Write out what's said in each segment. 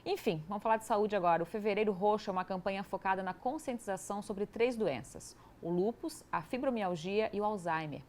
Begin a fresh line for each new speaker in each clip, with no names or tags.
Enfim, vamos falar de saúde agora. O Fevereiro Roxo é uma campanha focada na conscientização sobre 3 doenças: o lúpus, a fibromialgia e o Alzheimer.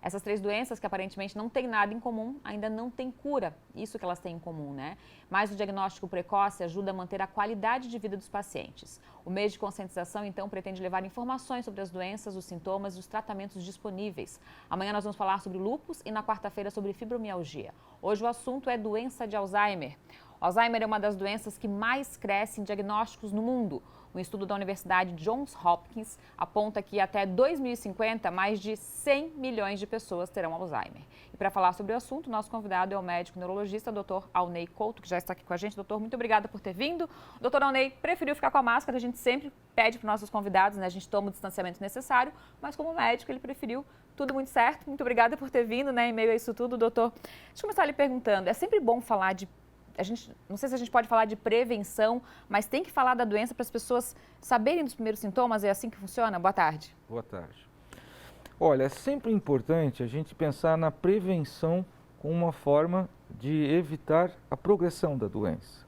Essas 3 doenças, que aparentemente não têm nada em comum, ainda não têm cura. Isso que elas têm em comum, né? Mas o diagnóstico precoce ajuda a manter a qualidade de vida dos pacientes. O mês de conscientização, então, pretende levar informações sobre as doenças, os sintomas e os tratamentos disponíveis. Amanhã nós vamos falar sobre lúpus e na quarta-feira sobre fibromialgia. Hoje o assunto é doença de Alzheimer. O Alzheimer é uma das doenças que mais cresce em diagnósticos no mundo. Um estudo da Universidade Johns Hopkins aponta que até 2050, mais de 100 milhões de pessoas terão Alzheimer. E para falar sobre o assunto, nosso convidado é o médico neurologista, Dr. Alnei Couto, que já está aqui com a gente. Doutor, muito obrigada por ter vindo. Dr. Alnei preferiu ficar com a máscara, a gente sempre pede para os nossos convidados, né? A gente toma o distanciamento necessário, mas como médico ele preferiu. Tudo muito certo. Muito obrigada por ter vindo, né? Em meio a isso tudo, doutor. Deixa eu começar lhe perguntando, é sempre bom falar de não sei se a gente pode falar de prevenção, mas tem que falar da doença para as pessoas saberem dos primeiros sintomas, é assim que funciona? Boa tarde.
Boa tarde. Olha, é sempre importante a gente pensar na prevenção como uma forma de evitar a progressão da doença.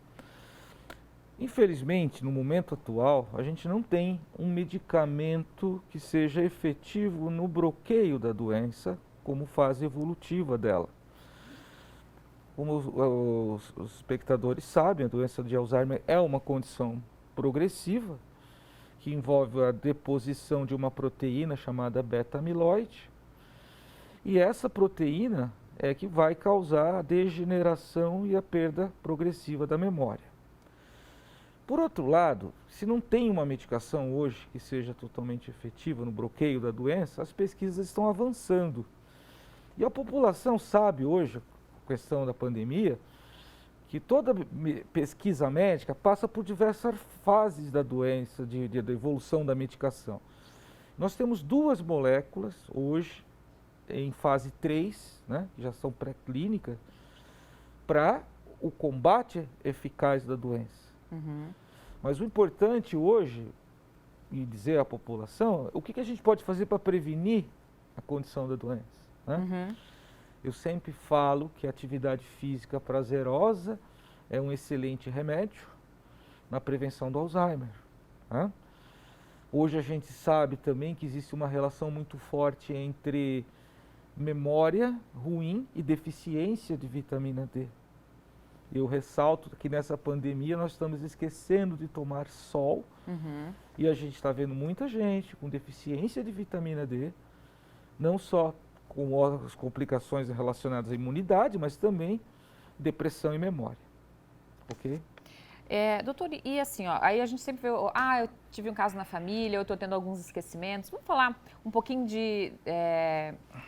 Infelizmente, no momento atual, a gente não tem um medicamento que seja efetivo no bloqueio da doença como fase evolutiva dela. Como os espectadores sabem, a doença de Alzheimer é uma condição progressiva que envolve a deposição de uma proteína chamada beta-amiloide. E essa proteína é que vai causar a degeneração e a perda progressiva da memória. Por outro lado, se não tem uma medicação hoje que seja totalmente efetiva no bloqueio da doença, as pesquisas estão avançando. E a população sabe hoje, questão da pandemia, que toda pesquisa médica passa por diversas fases da doença, de evolução da medicação. Nós temos 2 moléculas hoje em fase 3, né, que já são pré-clínicas, para o combate eficaz da doença. Mas o importante hoje, e dizer à população, o que a gente pode fazer para prevenir a condição da doença, né? Eu sempre falo que a atividade física prazerosa é um excelente remédio na prevenção do Alzheimer, né? Hoje a gente sabe também que existe uma relação muito forte entre memória ruim e deficiência de vitamina D. Eu ressalto que nessa pandemia nós estamos esquecendo de tomar sol e a gente está vendo muita gente com deficiência de vitamina D, não só com as complicações relacionadas à imunidade, mas também depressão e memória. Ok?
Doutor, e assim, ó, aí a gente sempre vê, eu tive um caso na família, eu estou tendo alguns esquecimentos. Vamos falar um pouquinho de...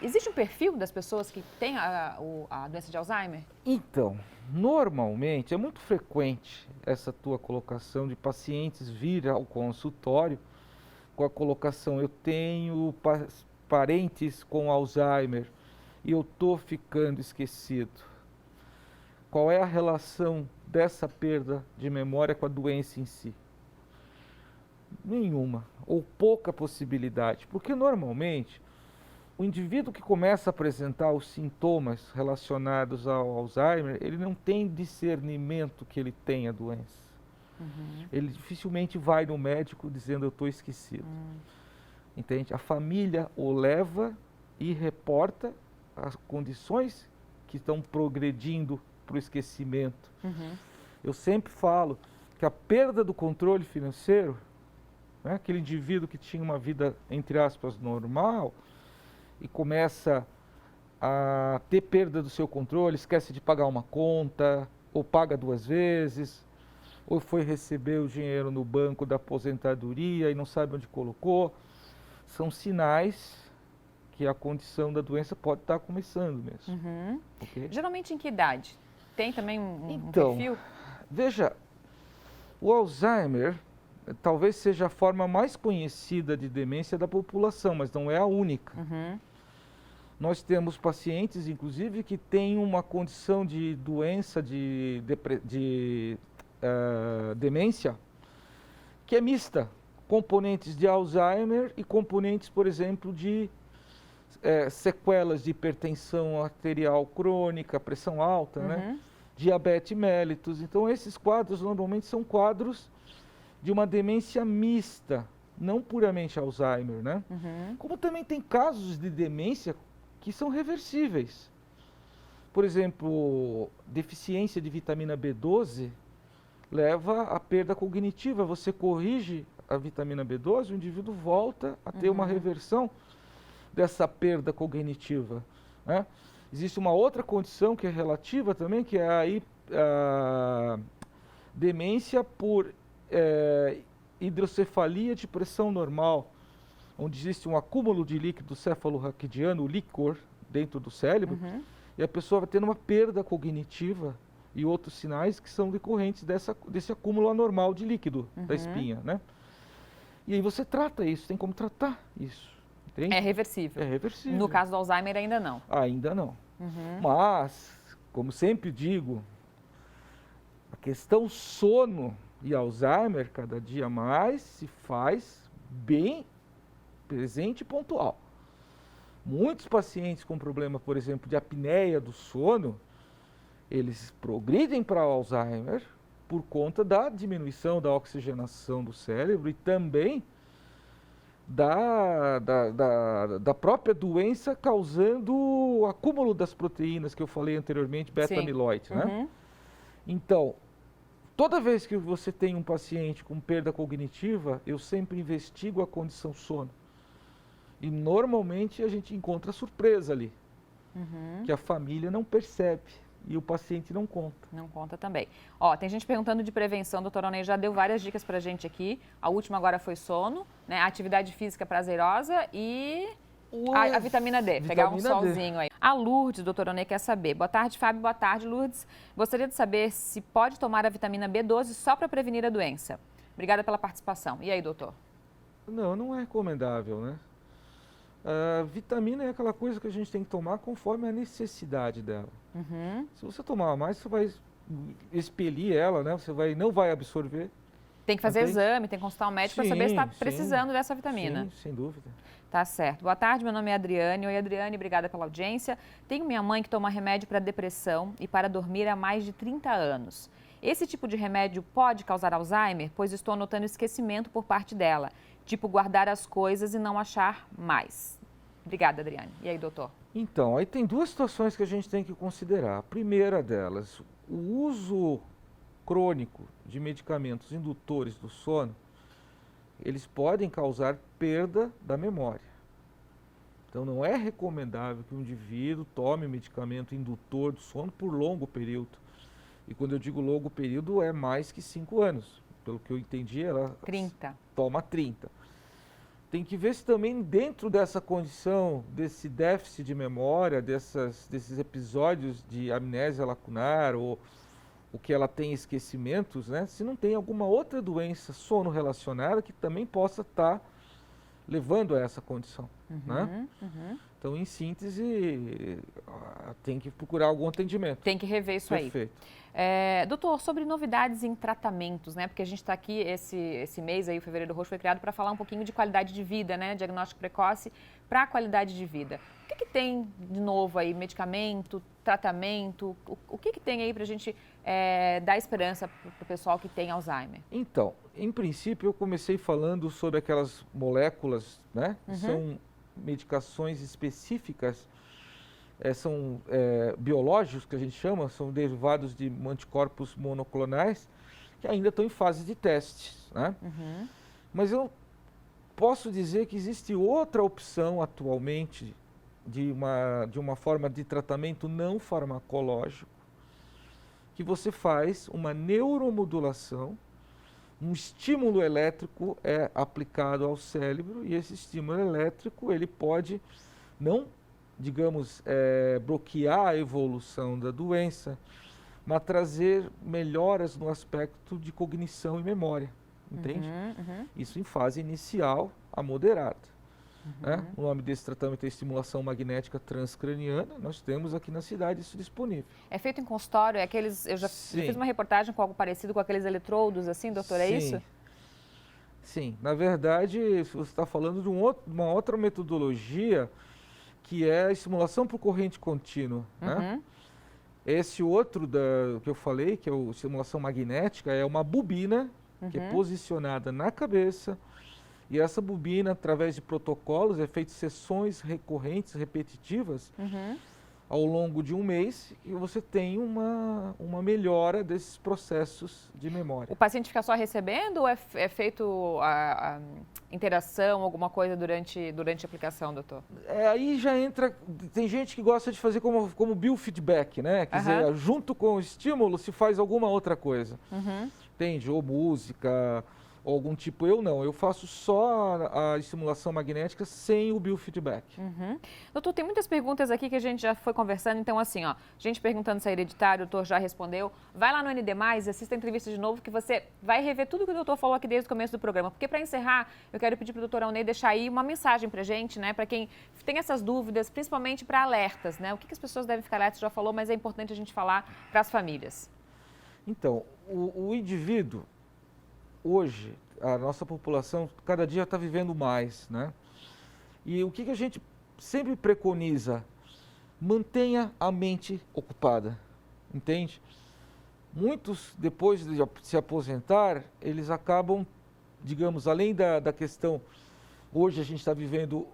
existe um perfil das pessoas que têm a doença de Alzheimer?
Então, normalmente, é muito frequente essa tua colocação de pacientes vir ao consultório com a colocação, eu tenho parentes com Alzheimer e eu estou ficando esquecido. Qual é a relação dessa perda de memória com a doença em si? Nenhuma, ou pouca possibilidade, porque normalmente o indivíduo que começa a apresentar os sintomas relacionados ao Alzheimer, ele não tem discernimento que ele tem a doença. Ele dificilmente vai no médico dizendo eu estou esquecido. Entende? A família o leva e reporta as condições que estão progredindo para o esquecimento. Eu sempre falo que a perda do controle financeiro, né, aquele indivíduo que tinha uma vida, entre aspas, normal, e começa a ter perda do seu controle, esquece de pagar uma conta, ou paga 2 vezes, ou foi receber o dinheiro no banco da aposentadoria e não sabe onde colocou, são sinais que a condição da doença pode estar começando mesmo. Okay?
Geralmente em que idade? Tem também um
Então,
perfil?
Veja, o Alzheimer talvez seja a forma mais conhecida de demência da população, mas não é a única. Nós temos pacientes, inclusive, que têm uma condição de doença de demência que é mista, componentes de Alzheimer e componentes, por exemplo, de sequelas de hipertensão arterial crônica, pressão alta, né? diabetes mellitus. Então, esses quadros normalmente são quadros de uma demência mista, não puramente Alzheimer, né? Como também tem casos de demência que são reversíveis. Por exemplo, deficiência de vitamina B12 leva à perda cognitiva. Você corrige a vitamina B12, o indivíduo volta a ter uma reversão dessa perda cognitiva, né? Existe uma outra condição que é relativa também, que é a demência por hidrocefalia de pressão normal, onde existe um acúmulo de líquido cefalorraquidiano, o líquor, dentro do cérebro, e a pessoa vai tendo uma perda cognitiva e outros sinais que são decorrentes desse acúmulo anormal de líquido da espinha, né? E aí você trata isso, tem como tratar isso. Entende?
É reversível.
É reversível.
No caso do Alzheimer, ainda não.
Ainda não. Mas, como sempre digo, a questão sono e Alzheimer, cada dia mais, se faz bem presente e pontual. Muitos pacientes com problema, por exemplo, de apneia do sono, eles progridem para o Alzheimer por conta da diminuição da oxigenação do cérebro e também da própria doença causando o acúmulo das proteínas que eu falei anteriormente, beta-amiloide, né? Então, toda vez que você tem um paciente com perda cognitiva, eu sempre investigo a condição sono. E normalmente a gente encontra surpresa ali, que a família não percebe e o paciente não conta.
Não conta também. Ó, tem gente perguntando de prevenção, doutor Oney já deu várias dicas pra gente aqui. A última agora foi sono, né? Atividade física prazerosa e a vitamina D, pegar um solzinho aí. A Lourdes, doutor Oney, quer saber. Boa tarde, Fábio. Boa tarde, Lourdes. Gostaria de saber se pode tomar a vitamina B12 só para prevenir a doença. Obrigada pela participação. E aí, doutor?
Não, não é recomendável, né? A vitamina é aquela coisa que a gente tem que tomar conforme a necessidade dela. Se você tomar mais, você vai expelir ela, né? Você não vai absorver.
Tem que fazer exame, tem que consultar um médico para saber se está precisando dessa vitamina.
Sim, sem dúvida.
Tá certo. Boa tarde, meu nome é Adriane. Oi, Adriane, obrigada pela audiência. Tenho minha mãe que toma remédio para depressão e para dormir há mais de 30 anos. Esse tipo de remédio pode causar Alzheimer, pois estou notando esquecimento por parte dela. Tipo, guardar as coisas e não achar mais. Obrigada, Adriane. E aí, doutor?
Então, aí tem duas situações que a gente tem que considerar. A primeira delas, o uso crônico de medicamentos indutores do sono, eles podem causar perda da memória. Então, não é recomendável que um indivíduo tome medicamento indutor do sono por longo período. E quando eu digo longo período, é mais que 5 anos. Pelo que eu entendi, ela
30.
Toma 30. Tem que ver se também dentro dessa condição, desse déficit de memória, desses episódios de amnésia lacunar ou o que ela tem esquecimentos, né? Se não tem alguma outra doença sono relacionada que também possa estar levando a essa condição, né? Então, em síntese, tem que procurar algum atendimento.
Tem que rever isso aí.
Perfeito.
Doutor, sobre novidades em tratamentos, né? Porque a gente está aqui, esse mês aí, o Fevereiro Roxo, foi criado para falar um pouquinho de qualidade de vida, né? Diagnóstico precoce para a qualidade de vida. O que tem de novo aí? Medicamento, tratamento? O que tem aí para a gente dar esperança para o pessoal que tem Alzheimer?
Então, em princípio, eu comecei falando sobre aquelas moléculas, né? Que são medicações específicas, são biológicos, que a gente chama, são derivados de anticorpos monoclonais, que ainda estão em fase de testes, né? Mas eu posso dizer que existe outra opção atualmente de uma forma de tratamento não farmacológico, que você faz uma neuromodulação, um estímulo elétrico é aplicado ao cérebro e esse estímulo elétrico ele pode não, digamos, bloquear a evolução da doença, mas trazer melhoras no aspecto de cognição e memória, entende? Isso em fase inicial a moderada. Né? O nome desse tratamento é estimulação magnética transcraniana. Nós temos aqui na cidade isso disponível. É
feito em consultório? Eu já fiz uma reportagem com algo parecido com aqueles eletrodos, assim, doutor, é isso?
Sim, na verdade, você está falando de uma outra metodologia que é a estimulação por corrente contínua. Né? Esse outro que eu falei, que é a estimulação magnética, é uma bobina que é posicionada na cabeça. E essa bobina, através de protocolos, é feita sessões recorrentes, repetitivas, ao longo de um mês, e você tem uma melhora desses processos de memória.
O paciente fica só recebendo ou é feito a interação, alguma coisa durante a aplicação, doutor?
Aí já entra, tem gente que gosta de fazer como biofeedback, né? Quer dizer, junto com o estímulo se faz alguma outra coisa. Entende? Ou música, ou algum tipo. Eu não, eu faço só a estimulação magnética sem o biofeedback.
Doutor, tem muitas perguntas aqui que a gente já foi conversando, então assim, ó, gente perguntando se é hereditário, o doutor já respondeu. Vai lá no ND+, assista a entrevista de novo que você vai rever tudo que o doutor falou aqui desde o começo do programa. Porque para encerrar, eu quero pedir para o doutor Alnei deixar aí uma mensagem para a gente, né, para quem tem essas dúvidas, principalmente para alertas, né, o que as pessoas devem ficar alertas, já falou, mas é importante a gente falar para as famílias.
Então, o indivíduo, hoje, a nossa população cada dia está vivendo mais, né? E o que a gente sempre preconiza? Mantenha a mente ocupada, entende? Muitos, depois de se aposentar, eles acabam, digamos, além da questão, hoje a gente está vivendo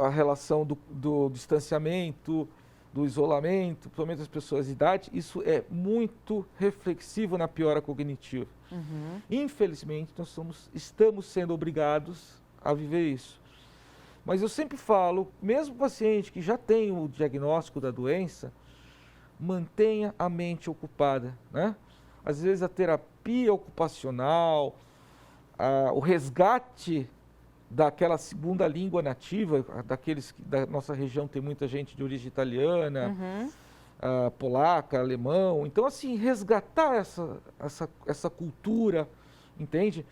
a relação do distanciamento, do isolamento, principalmente das pessoas de idade, isso é muito reflexivo na piora cognitiva. Infelizmente, nós estamos sendo obrigados a viver isso. Mas eu sempre falo, mesmo o paciente que já tem o diagnóstico da doença, mantenha a mente ocupada, né? Às vezes a terapia ocupacional, o resgate daquela segunda língua nativa, daqueles que da nossa região tem muita gente de origem italiana, polaca, alemão. Então, assim, resgatar essa cultura, entende?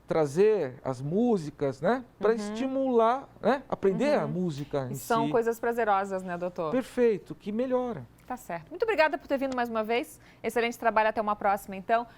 Trazer as músicas, né? Para estimular, né? Aprender a música em si.
São coisas prazerosas, né, doutor?
Perfeito, que melhora.
Tá certo. Muito obrigada por ter vindo mais uma vez. Excelente trabalho, até uma próxima, então.